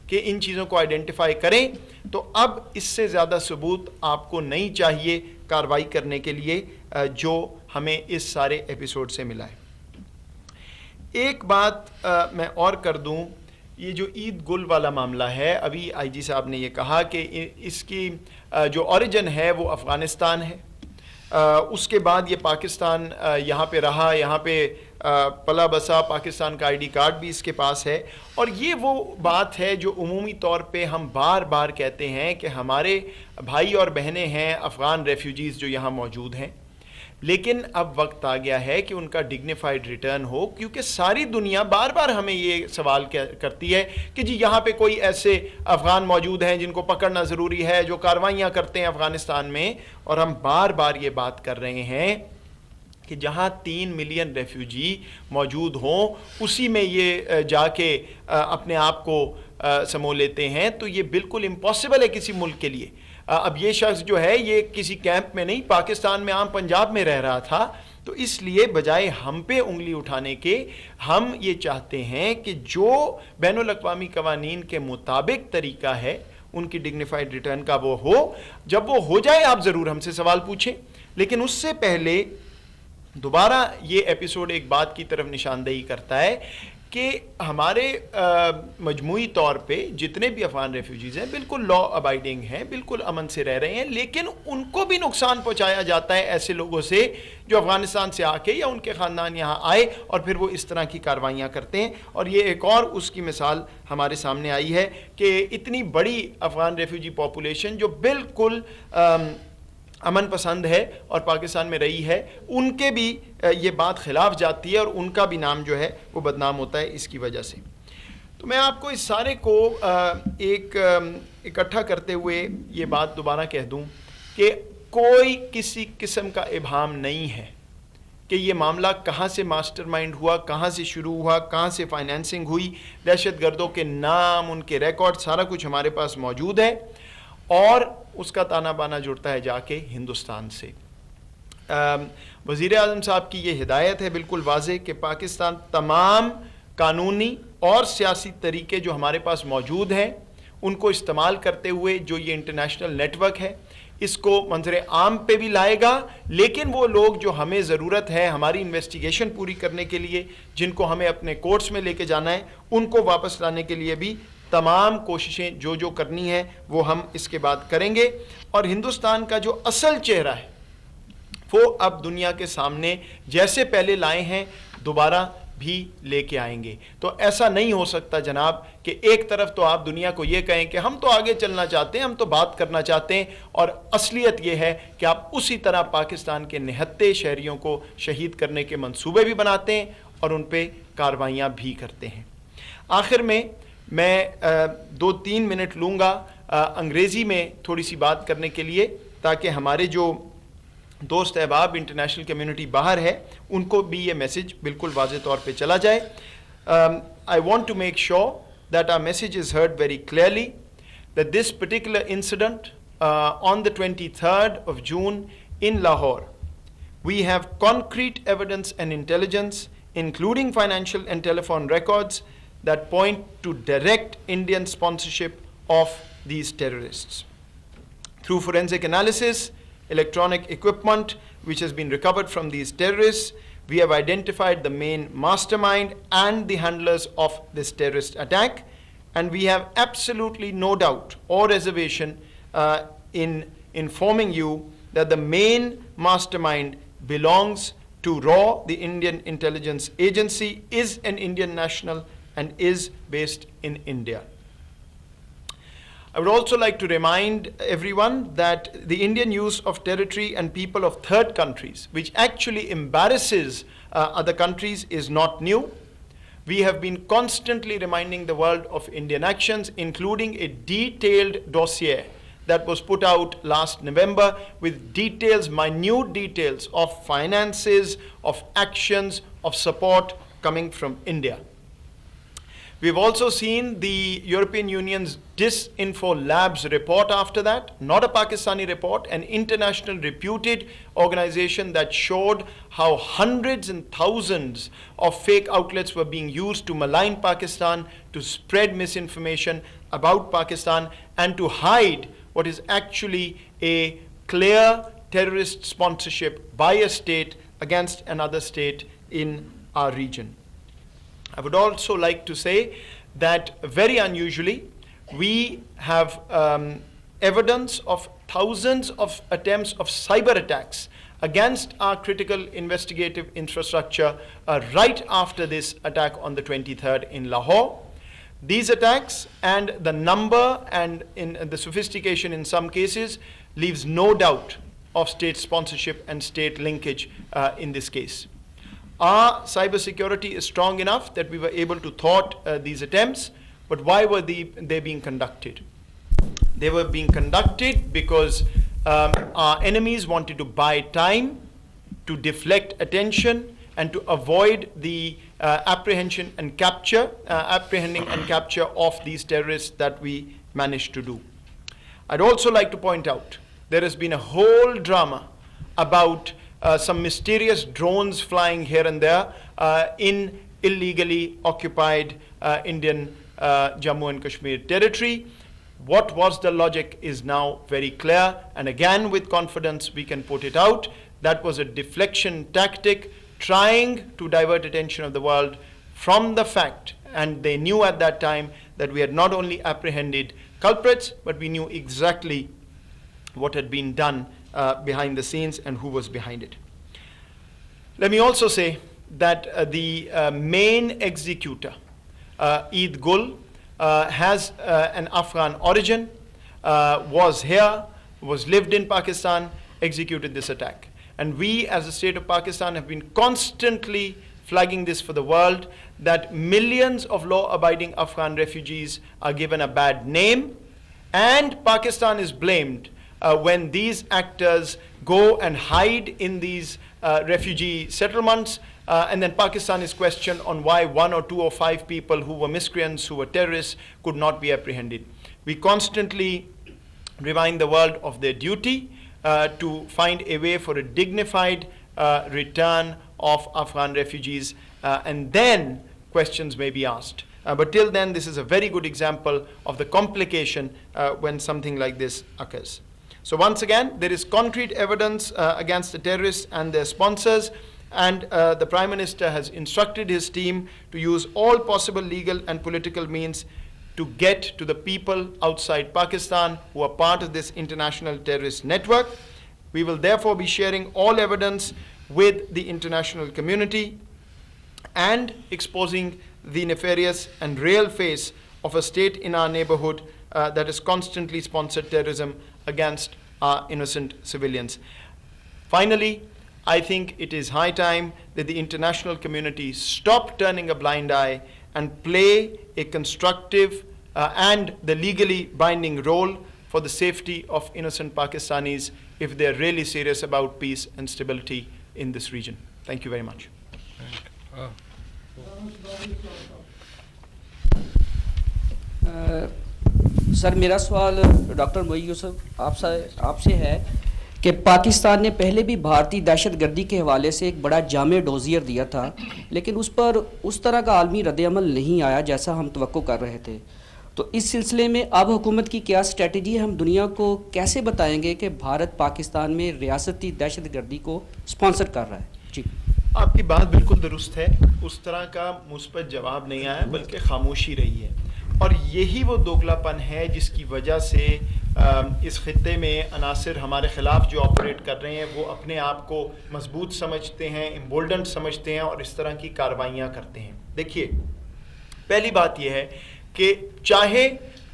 کہ ان چیزوں کو آئیڈینٹیفائی کریں، تو اب اس سے زیادہ ثبوت آپ کو نہیں چاہیے کارروائی کرنے کے لیے جو ہمیں اس سارے ایپیسوڈ سے ملا ہے. ایک بات میں اور کر دوں، یہ جو عید گل والا معاملہ ہے، ابھی آئی جی صاحب نے یہ کہا کہ اس کی جو اوریجن ہے وہ افغانستان ہے. اس کے بعد یہ پاکستان یہاں پہ رہا، یہاں پہ پلا بسا، پاکستان کا آئی ڈی کارڈ بھی اس کے پاس ہے. اور یہ وہ بات ہے جو عمومی طور پہ ہم بار بار کہتے ہیں کہ ہمارے بھائی اور بہنیں ہیں افغان ریفیوجیز جو یہاں موجود ہیں، لیکن اب وقت آ گیا ہے کہ ان کا ڈگنیفائڈ ریٹرن ہو، کیونکہ ساری دنیا بار بار ہمیں یہ سوال کرتی ہے کہ جی یہاں پہ کوئی ایسے افغان موجود ہیں جن کو پکڑنا ضروری ہے، جو کاروائیاں کرتے ہیں افغانستان میں. اور ہم بار بار یہ بات کر رہے ہیں کہ جہاں 3 ملین ریفیوجی موجود ہوں، اسی میں یہ جا کے اپنے آپ کو سمو لیتے ہیں، تو یہ بالکل امپاسبل ہے کسی ملک کے لیے. اب یہ شخص جو ہے یہ کسی کیمپ میں نہیں، پاکستان میں عام پنجاب میں رہ رہا تھا. تو اس لیے بجائے ہم پہ انگلی اٹھانے کے، ہم یہ چاہتے ہیں کہ جو بین الاقوامی قوانین کے مطابق طریقہ ہے ان کی ڈگنیفائڈ ریٹرن کا وہ ہو. جب وہ ہو جائے آپ ضرور ہم سے سوال پوچھیں، لیکن اس سے پہلے دوبارہ یہ ایپیسوڈ ایک بات کی طرف نشاندہی کرتا ہے کہ ہمارے مجموعی طور پہ جتنے بھی افغان ریفیوجیز ہیں بالکل لا ابائڈنگ ہیں، بالکل امن سے رہ رہے ہیں، لیکن ان کو بھی نقصان پہنچایا جاتا ہے ایسے لوگوں سے جو افغانستان سے آ کے یا ان کے خاندان یہاں آئے اور پھر وہ اس طرح کی کاروائیاں کرتے ہیں. اور یہ ایک اور اس کی مثال ہمارے سامنے آئی ہے کہ اتنی بڑی افغان ریفیوجی پاپولیشن جو بالکل امن پسند ہے اور پاکستان میں رہی ہے، ان کے بھی یہ بات خلاف جاتی ہے اور ان کا بھی نام جو ہے وہ بدنام ہوتا ہے اس کی وجہ سے. تو میں آپ کو اس سارے کو ایک اکٹھا کرتے ہوئے یہ بات دوبارہ کہہ دوں کہ کوئی کسی قسم کا ابہام نہیں ہے کہ یہ معاملہ کہاں سے ماسٹر مائنڈ ہوا, کہاں سے شروع ہوا, کہاں سے فائنینسنگ ہوئی. دہشت گردوں کے نام, ان کے ریکارڈ, سارا کچھ ہمارے پاس موجود ہے, اور اس کا تانا بانا جڑتا ہے جا کے ہندوستان سے. وزیر اعظم صاحب کی یہ ہدایت ہے بالکل واضح کہ پاکستان تمام قانونی اور سیاسی طریقے جو ہمارے پاس موجود ہیں ان کو استعمال کرتے ہوئے جو یہ انٹرنیشنل نیٹ ورک ہے اس کو منظر عام پہ بھی لائے گا, لیکن وہ لوگ جو ہمیں ضرورت ہے ہماری انویسٹیگیشن پوری کرنے کے لیے, جن کو ہمیں اپنے کورٹس میں لے کے جانا ہے, ان کو واپس لانے کے لیے بھی تمام کوششیں جو کرنی ہیں وہ ہم اس کے بعد کریں گے. اور ہندوستان کا جو اصل چہرہ ہے وہ اب دنیا کے سامنے جیسے پہلے لائے ہیں دوبارہ بھی لے کے آئیں گے. تو ایسا نہیں ہو سکتا جناب کہ ایک طرف تو آپ دنیا کو یہ کہیں کہ ہم تو آگے چلنا چاہتے ہیں, ہم تو بات کرنا چاہتے ہیں, اور اصلیت یہ ہے کہ آپ اسی طرح پاکستان کے نہتے شہریوں کو شہید کرنے کے منصوبے بھی بناتے ہیں اور ان پہ کارروائیاں بھی کرتے ہیں. آخر میں 2-3 منٹ لوں گا انگریزی میں تھوڑی سی بات کرنے کے لیے, تاکہ ہمارے جو دوست احباب انٹرنیشنل کمیونٹی باہر ہے ان کو بھی یہ میسیج بالکل واضح طور پہ چلا جائے. I want to make sure that our message is heard very clearly, that this particular incident on the 23rd of June in Lahore, we have concrete evidence and intelligence, including financial and telephone records, that point to direct Indian sponsorship of these terrorists. Through forensic analysis, electronic equipment which has been recovered from these terrorists, we have identified the main mastermind and the handlers of this terrorist attack, and we have absolutely no doubt or reservation in informing you that the main mastermind belongs to RAW, the Indian Intelligence Agency, is an Indian national and is based in India. I would also like to remind everyone that the Indian use of territory and people of third countries, which actually embarrasses other countries, is not new. We have been constantly reminding the world of Indian actions, including a detailed dossier that was put out last November with details, minute details of finances, of actions, of support coming from India. We've also seen the European Union's Disinfo Labs report after that, not a Pakistani report, an international reputed organization that showed how hundreds and thousands of fake outlets were being used to malign Pakistan, to spread misinformation about Pakistan, and to hide what is actually a clear terrorist sponsorship by a state against another state in our region. I would also like to say that very unusually, we have evidence of thousands of attempts of cyber attacks against our critical investigative infrastructure right after this attack on the 23rd in Lahore. These attacks and the number and in the sophistication in some cases leaves no doubt of state sponsorship and state linkage in this case. Our cybersecurity is strong enough that we were able to thwart these attempts, but why were they being conducted? They were being conducted because our enemies wanted to buy time, to deflect attention, and to avoid the apprehending and capture of these terrorists that we managed to do. I'd also like to point out there has been a whole drama about some mysterious drones flying here and there in illegally occupied Indian Jammu and Kashmir territory. What was the logic is now very clear, and again with confidence we can put it out. That was a deflection tactic trying to divert attention of the world from the fact, and they knew at that time that we had not only apprehended culprits, but we knew exactly what had been done behind the scenes and who was behind it. Let me also say that the main executor, Eid Gul, has an Afghan origin, was here, was lived in Pakistan, executed this attack. And we as the state of Pakistan have been constantly flagging this for the world, that millions of law-abiding Afghan refugees are given a bad name, and Pakistan is blamed when these actors go and hide in these refugee settlements, and then Pakistan is questioned on why 1 or 2 or 5 people who were miscreants, who were terrorists, could not be apprehended. We constantly remind the world of their duty to find a way for a dignified return of Afghan refugees, and then questions may be asked. But till then, this is a very good example of the complication when something like this occurs. So once again, there is concrete evidence against the terrorists and their sponsors, and the Prime Minister has instructed his team to use all possible legal and political means to get to the people outside Pakistan who are part of this international terrorist network. We will therefore be sharing all evidence with the international community and exposing the nefarious and real face of a state in our neighborhood that has constantly sponsored terrorism against our innocent civilians. Finally, I think it is high time that the international community stop turning a blind eye and play a constructive and the legally binding role for the safety of innocent Pakistanis if they are really serious about peace and stability in this region. Thank you very much. سر میرا سوال doctor معین یوسف آپ سے ہے کہ پاکستان نے پہلے بھی بھارتی دہشت گردی کے حوالے سے ایک بڑا جامع ڈوزیر دیا تھا، لیکن اس پر اس طرح کا عالمی رد عمل نہیں آیا جیسا ہم توقع کر رہے تھے. تو اس سلسلے میں اب حکومت کی کیا اسٹریٹجی ہے؟ ہم دنیا کو کیسے بتائیں گے کہ بھارت پاکستان میں ریاستی دہشت گردی کو اسپانسر کر رہا ہے؟ جی آپ کی بات بالکل درست ہے. اس طرح کا مثبت جواب نہیں آیا بلکہ خاموشی رہی ہے، اور یہی وہ دوگلا پن ہے جس کی وجہ سے اس خطے میں عناصر ہمارے خلاف جو آپریٹ کر رہے ہیں وہ اپنے آپ کو مضبوط سمجھتے ہیں، امبولڈنٹ سمجھتے ہیں اور اس طرح کی کارروائیاں کرتے ہیں. دیکھیے، پہلی بات یہ ہے کہ چاہے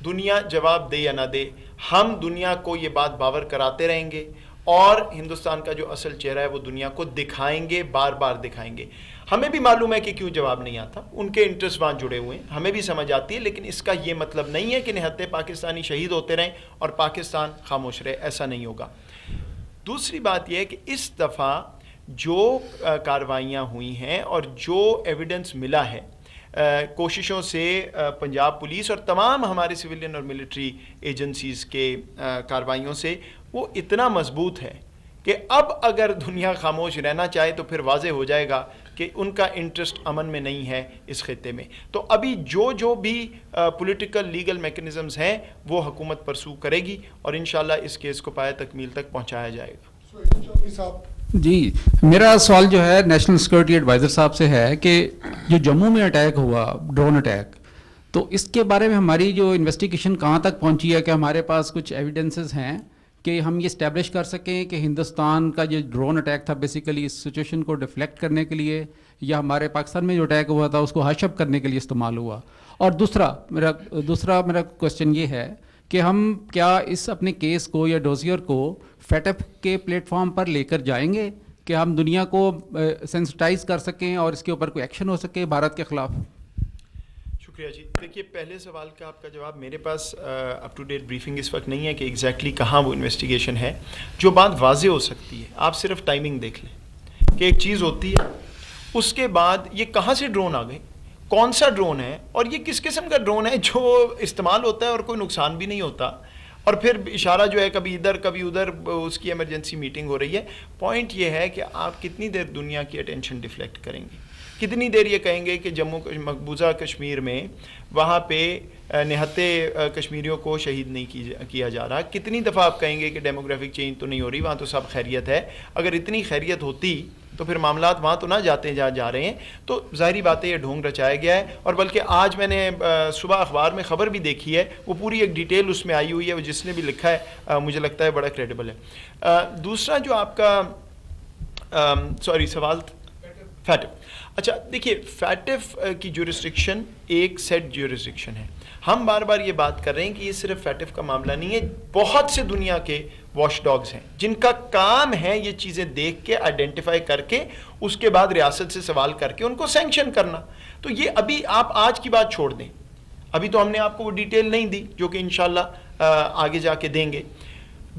دنیا جواب دے یا نہ دے، ہم دنیا کو یہ بات باور کراتے رہیں گے اور ہندوستان کا جو اصل چہرہ ہے وہ دنیا کو دکھائیں گے، بار بار دکھائیں گے. ہمیں بھی معلوم ہے کہ کیوں جواب نہیں آتا، ان کے انٹرسٹ وہاں جڑے ہوئے ہیں، ہمیں بھی سمجھ آتی ہے، لیکن اس کا یہ مطلب نہیں ہے کہ نہتے پاکستانی شہید ہوتے رہیں اور پاکستان خاموش رہے. ایسا نہیں ہوگا. دوسری بات یہ ہے کہ اس دفعہ جو کارروائیاں ہوئی ہیں اور جو ایویڈنس ملا ہے کوششوں سے پنجاب پولیس اور تمام ہمارے سویلین اور ملٹری ایجنسیز کے کارروائیوں سے، وہ اتنا مضبوط ہے کہ اب اگر دنیا خاموش رہنا چاہے تو پھر واضح ہو جائے گا کہ ان کا انٹرسٹ امن میں نہیں ہے اس خطے میں. تو ابھی جو بھی پولیٹیکل لیگل میکنزمز ہیں وہ حکومت پرسو کرے گی اور انشاءاللہ اس کیس کو پایہ تکمیل تک پہنچایا جائے گا. جی میرا سوال جو ہے نیشنل سیکورٹی ایڈوائزر صاحب سے ہے کہ جو جموں میں اٹیک ہوا، ڈرون اٹیک، تو اس کے بارے میں ہماری جو انویسٹیگیشن کہاں تک پہنچی ہے؟ کہ ہمارے پاس کچھ ایویڈنسز ہیں کہ ہم یہ اسٹیبلش کر سکیں کہ ہندوستان کا جو ڈرون اٹیک تھا بیسیکلی اس سچویشن کو ڈیفلیکٹ کرنے کے لیے، یا ہمارے پاکستان میں جو اٹیک ہوا تھا اس کو ہش اپ کرنے کے لیے استعمال ہوا؟ اور دوسرا میرا کوشچن یہ ہے کہ ہم کیا اس اپنے کیس کو یا ڈوزیئر کو فیٹف کے پلیٹ فارم پر لے کر جائیں گے کہ ہم دنیا کو سینسٹائز کر سکیں اور اس کے اوپر کوئی ایکشن ہو سکے بھارت کے خلاف؟ شکریہ جی. دیکھیے، پہلے سوال کا آپ کا جواب میرے پاس اپ ٹو ڈیٹ بریفنگ اس وقت نہیں ہے کہ ایگزیکٹلی کہاں وہ انویسٹیگیشن ہے. جو بات واضح ہو سکتی ہے، آپ صرف ٹائمنگ دیکھ لیں کہ ایک چیز ہوتی ہے، اس کے بعد یہ کہاں سے ڈرون آ گئے، کون سا ڈرون ہے اور یہ کس قسم کا ڈرون ہے جو استعمال ہوتا ہے اور کوئی نقصان بھی نہیں ہوتا، اور پھر اشارہ جو ہے کبھی ادھر کبھی ادھر، اس کی ایمرجنسی میٹنگ ہو رہی ہے. پوائنٹ یہ ہے کہ آپ کتنی دیر دنیا کی اٹینشن ڈیفلیکٹ کریں گے، کتنی دیر یہ کہیں گے کہ جموں مقبوضہ کشمیر میں وہاں پہ نہتے کشمیریوں کو شہید نہیں کیا جا رہا، کتنی دفعہ آپ کہیں گے کہ ڈیموگرافک چینج تو نہیں ہو رہی، وہاں تو سب خیریت ہے. اگر اتنی خیریت ہوتی تو پھر معاملات وہاں تو نہ جاتے جہاں جا رہے ہیں. تو ظاہری بات ہے یہ ڈھونگ رچایا گیا ہے، اور بلکہ آج میں نے صبح اخبار میں خبر بھی دیکھی ہے، وہ پوری ایک ڈیٹیل اس میں آئی ہوئی ہے، وہ جس نے بھی لکھا ہے مجھے لگتا ہے بڑا کریڈیبل ہے. دوسرا جو آپ کا سوال فیٹف. اچھا دیکھیے، فیٹف کی جورسڈکشن ایک سیٹ جورسڈکشن ہے. ہم بار بار یہ بات کر رہے ہیں کہ یہ صرف فیٹف کا معاملہ نہیں ہے، بہت سے دنیا کے واش ڈاگز ہیں جن کا کام ہے یہ چیزیں دیکھ کے آئیڈینٹیفائی کر کے اس کے بعد ریاست سے سوال کر کے ان کو سینکشن کرنا. تو یہ ابھی آپ آج کی بات چھوڑ دیں، ابھی تو ہم نے آپ کو وہ ڈیٹیل نہیں دی جو کہ انشاءاللہ آگے جا کے دیں گے.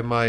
MI,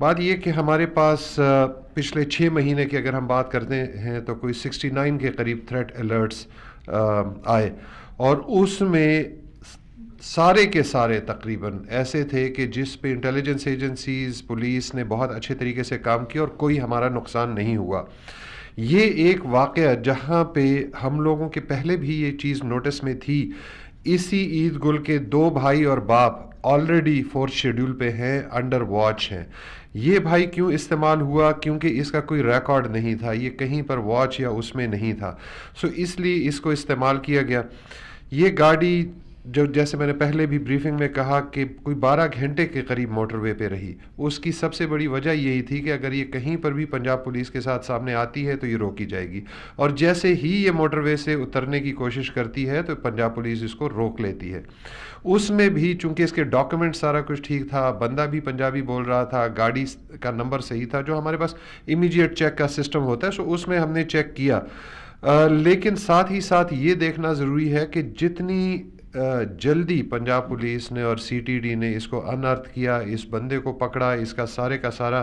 بات یہ کہ ہمارے پاس پچھلے 6 مہینے کی اگر ہم بات کرتے ہیں تو کوئی 69 کے قریب تھریٹ الرٹس آئے، اور اس میں سارے کے سارے تقریباً ایسے تھے کہ جس پہ انٹیلیجنس ایجنسیز، پولیس نے بہت اچھے طریقے سے کام کیا اور کوئی ہمارا نقصان نہیں ہوا۔ یہ ایک واقعہ جہاں پہ ہم لوگوں کے پہلے بھی یہ چیز نوٹس میں تھی، اسی عید گل کے 2 بھائی اور باپ آلریڈی 4 شیڈول پہ ہیں، انڈر واچ ہیں۔ یہ بھائی کیوں استعمال ہوا؟ کیونکہ اس کا کوئی ریکارڈ نہیں تھا، یہ کہیں پر واچ یا اس میں نہیں تھا، سو اس لیے اس کو استعمال کیا گیا۔ یہ گاڑی جو جیسے میں نے پہلے بھی بریفنگ میں کہا کہ کوئی 12 گھنٹے کے قریب موٹر وے پہ رہی، اس کی سب سے بڑی وجہ یہی تھی کہ اگر یہ کہیں پر بھی پنجاب پولیس کے ساتھ سامنے آتی ہے تو یہ روکی جائے گی، اور جیسے ہی یہ موٹر وے سے اترنے کی کوشش کرتی ہے تو پنجاب پولیس اس کو روک لیتی ہے۔ اس میں بھی چونکہ اس کے ڈاکیومنٹ سارا کچھ ٹھیک تھا، بندہ بھی پنجابی بول رہا تھا، گاڑی کا نمبر صحیح تھا، جو ہمارے پاس امیڈیٹ چیک کا سسٹم ہوتا ہے، سو اس میں ہم نے چیک کیا۔ لیکن ساتھ ہی ساتھ یہ دیکھنا ضروری ہے کہ جتنی جلدی پنجاب پولیس نے اور سی ٹی ڈی نے اس کو انرتھ کیا، اس بندے کو پکڑا، اس کا سارا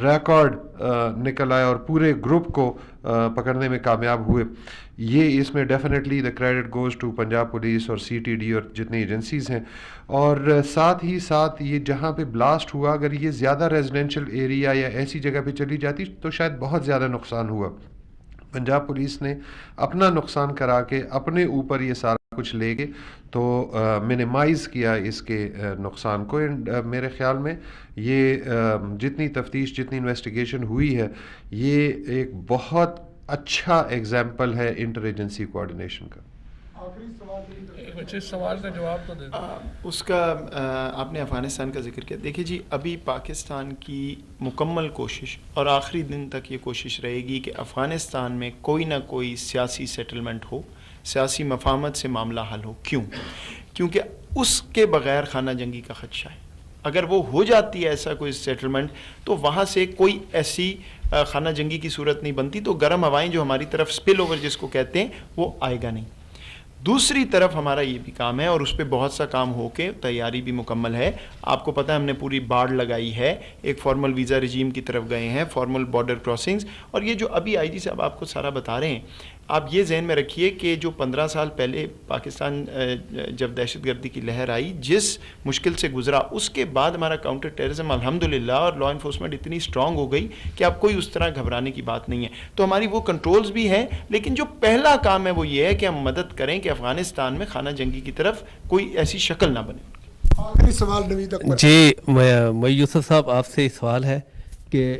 ریکارڈ نکل آیا اور پورے گروپ کو پکڑنے میں کامیاب ہوئے، یہ اس میں definitely the credit goes to Punjab police اور سی ٹی ڈی اور جتنی ایجنسیز ہیں۔ اور ساتھ ہی ساتھ یہ جہاں پہ بلاسٹ ہوا، اگر یہ زیادہ ریزیڈینشیل ایریا یا ایسی جگہ پہ چلی جاتی تو شاید بہت زیادہ نقصان ہوا۔ پنجاب پولیس نے اپنا نقصان کرا کے اپنے اوپر یہ سارا کچھ لے کے تو منیمائز کیا اس کے نقصان کو۔ میرے خیال میں یہ جتنی تفتیش، جتنی انویسٹیگیشن ہوئی ہے، یہ ایک بہت اچھا ایگزامپل ہے انٹر ایجنسی کوآرڈینیشن کا۔ اس سوال کا جواب تو دے دیں۔ اس کا آپ نے افغانستان کا ذکر کیا، دیکھیے جی ابھی پاکستان کی مکمل کوشش اور آخری دن تک یہ کوشش رہے گی کہ افغانستان میں کوئی نہ کوئی سیاسی سیٹلمنٹ ہو، سیاسی مفاہمت سے معاملہ حل ہو۔ کیونکہ اس کے بغیر خانہ جنگی کا خدشہ ہے۔ اگر وہ ہو جاتی ہے ایسا کوئی سیٹلمنٹ تو وہاں سے کوئی ایسی خانہ جنگی کی صورت نہیں بنتی، تو گرم ہوائیں جو ہماری طرف سپل اوور جس کو کہتے ہیں وہ آئے گا نہیں۔ دوسری طرف ہمارا یہ بھی کام ہے اور اس پہ بہت سا کام ہو کے تیاری بھی مکمل ہے۔ آپ کو پتہ ہے ہم نے پوری باڑ لگائی ہے، ایک فارمل ویزا رجیم کی طرف گئے ہیں، فارمل بارڈر کراسنگز، اور یہ جو ابھی آئی جی صاحب آپ کو سارا بتا رہے ہیں، آپ یہ ذہن میں رکھیے کہ جو 15 سال پہلے پاکستان جب دہشت گردی کی لہر آئی، جس مشکل سے گزرا، اس کے بعد ہمارا کاؤنٹر ٹیررزم الحمدللہ اور لا انفورسمنٹ اتنی اسٹرانگ ہو گئی کہ اب کوئی اس طرح گھبرانے کی بات نہیں ہے۔ تو ہماری وہ کنٹرولز بھی ہیں، لیکن جو پہلا کام ہے وہ یہ ہے کہ ہم مدد کریں کہ افغانستان میں خانہ جنگی کی طرف کوئی ایسی شکل نہ بنے۔ آخری سوال نوید اکبر جی، میں یوسف صاحب آپ سے سوال ہے کہ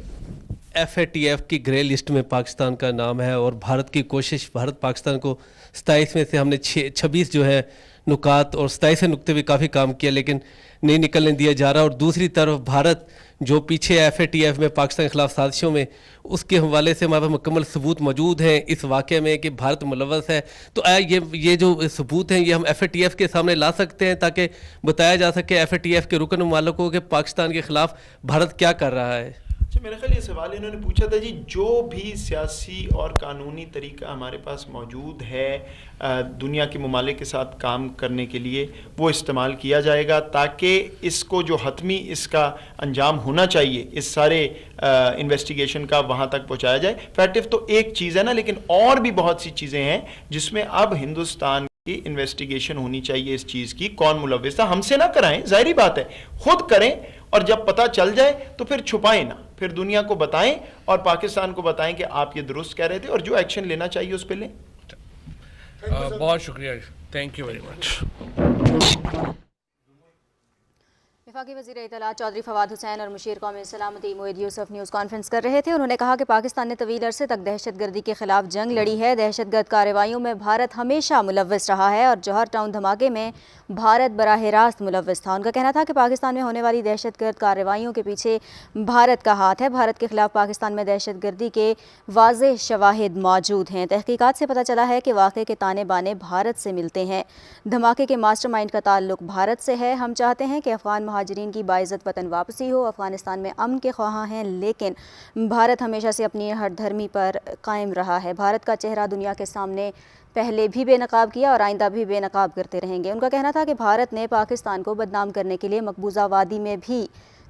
ایف اے ٹی ایف کی گرے لسٹ میں پاکستان کا نام ہے، اور بھارت کی کوشش، بھارت پاکستان کو 27 میں سے ہم نے 26 جو ہے نکات اور 27 نقطے بھی کافی کام کیا، لیکن نہیں نکلنے دیا جا رہا۔ اور دوسری طرف بھارت جو پیچھے ایف اے ٹی ایف میں پاکستان کے خلاف سازشوں میں، اس کے حوالے سے ہمارے پاس مکمل ثبوت موجود ہیں اس واقعے میں کہ بھارت ملوث ہے۔ تو آیا یہ جو ثبوت ہیں یہ ہم ایف اے ٹی ایف کے سامنے لا سکتے ہیں تاکہ بتایا جا سکے ایف اے ٹی ایف کے رکن ممالک کو کہ پاکستان کے خلاف بھارت کیا کر رہا ہے؟ اچھا، میرا خیال یہ سوال انہوں نے پوچھا تھا جی، جو بھی سیاسی اور قانونی طریقہ ہمارے پاس موجود ہے دنیا کے ممالک کے ساتھ کام کرنے کے لیے، وہ استعمال کیا جائے گا تاکہ اس کو جو حتمی اس کا انجام ہونا چاہیے اس سارے انویسٹیگیشن کا وہاں تک پہنچایا جائے۔ فیکٹو تو ایک چیز ہے نا، لیکن اور بھی بہت سی چیزیں ہیں جس میں اب ہندوستان کی انویسٹیگیشن ہونی چاہیے اس چیز کی، کون ملوث تھا۔ ہم سے نہ کرائیں، ظاہری بات ہے، خود کریں، اور جب پتہ چل جائے تو پھر چھپائیں نہ، پھر دنیا کو بتائیں اور پاکستان کو بتائیں کہ آپ یہ درست کہہ رہے تھے، اور جو ایکشن لینا چاہیے اس پہ لیں۔ بہت شکریہ، تھینک یو ویری مچ۔ وفاقی وزیر اطلاعات چودھری فواد حسین اور مشیر قومی سلامتی موید یوسف نیوز کانفرنس کر رہے تھے۔ انہوں نے کہا کہ پاکستان نے طویل عرصے تک دہشت گردی کے خلاف جنگ لڑی ہے، دہشت گرد کارروائیوں میں بھارت ہمیشہ ملوث رہا ہے اور جوہر ٹاؤن دھماکے میں بھارت براہ راست ملوث تھا۔ ان کا کہنا تھا کہ پاکستان میں ہونے والی دہشت گرد کارروائیوں کے پیچھے بھارت کا ہاتھ ہے۔ بھارت کے خلاف پاکستان میں دہشت گردی کے واضح شواہد موجود ہیں۔ تحقیقات سے پتہ چلا ہے کہ واقعے کے تانے بانے بھارت سے ملتے ہیں۔ دھماکے کے ماسٹر مائنڈ کا تعلق بھارت سے ہے۔ ہم چاہتے ہیں کہ افغان مہاجرین کی باعزت وطن واپسی ہو۔ افغانستان میں امن کے خواہاں ہیں، لیکن بھارت ہمیشہ سے اپنی ہر دھرمی پر قائم رہا ہے۔ بھارت کا چہرہ دنیا کے سامنے پہلے بھی بے نقاب کیا اور آئندہ بھی بے نقاب کرتے رہیں گے۔ ان کا کہنا تھا کہ بھارت نے پاکستان کو بدنام کرنے کے لیے مقبوضہ وادی میں بھی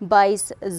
22